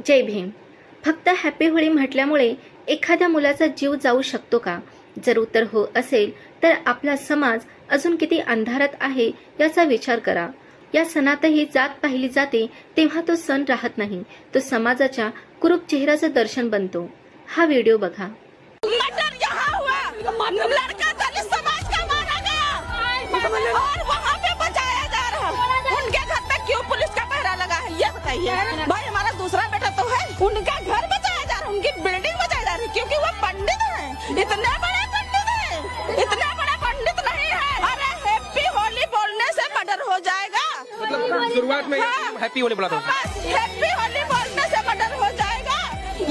जय भीम. फक्त हॅपी होळी म्हटल्यामुळे एखाद्या मुलाचा जीव जाऊ शकतो का? जर उत्तर हो असेल तर आपला समाज अजून किती अंधारात आहे याचा विचार करा. या सणातही जात पाहिली जाते तेव्हा तो सण राहत नाही, तो समाजाच्या कुरूप चेहऱ्याचं दर्शन बनतो. हा व्हिडिओ बघा. मर्डर यहाँ हुआ, लड़का दलित समाज का मारा गया और वहाँ पे बचाया जा रहा है। उनके घर पे क्यों पुलिस का पहरा लगा है ये बताइए भाई। हमारा दूसरा बेटा तो है, उनका घर बचाया जा रहा है, उनकी बिल्डिंग बचाई जा रही है क्योंकि वो पंडित है। इतने बड़े पंडित है, इतना बड़ा पंडित नहीं है। अरे हैप्पी होली बोलने से मर्डर हो जाएगा। मतलब शुरुआत में हैप्पी होली बोला था, हैप्पी होली बोलने से मर्डर हो जाएगा।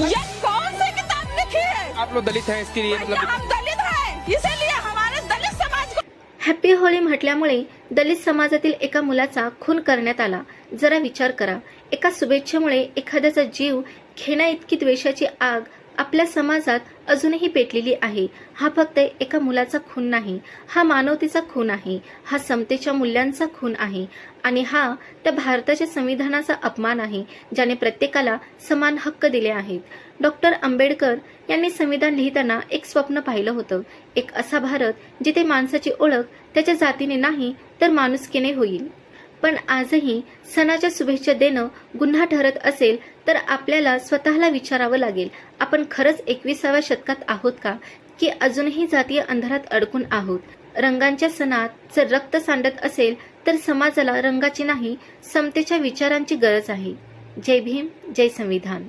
ये कौन सी किताब लिखी है? आप लोग दलित हैं इसके लिए मतलब हम दलित हैं, इसीलिए हमारे दलित समाज को हॅपी होळी म्हटल्यामुळे दलित समाजातील एका मुलाचा खून करण्यात आला. जरा विचार करा, एका शुभेच्छेमुळे एखाद्याचा जीव घेण्या इतकी द्वेषाची आग आपल्या समाजात अजूनही पेटलेली आहे. हा फक्त एका मुलाचा खून नाही, हा मानवतेचा खून आहे, हा समतेच्या मूल्यांचा खून आहे आणि हा त्या भारताच्या संविधानाचा अपमान आहे, ज्याने प्रत्येकाला समान हक्क दिले आहेत. डॉक्टर आंबेडकर यांनी संविधान लिहिताना एक स्वप्न पाहिलं होतं, एक असा भारत जिथे माणसाची ओळख त्याच्या जातीने नाही तर माणुसकीने होईल. पण आजही सणाच्या शुभेच्छा देणं गुन्हा ठरत असेल तर आपल्याला स्वतःला विचारावं लागेल, आपण खरंच 21व्या शतकात आहोत का, की अजूनही जातीय अंधारात अडकून आहोत? रंगांच्या सणात जर रक्त सांडत असेल तर समाजाला रंगाची नाही, समतेच्या विचारांची गरज आहे. जय भीम, जय संविधान.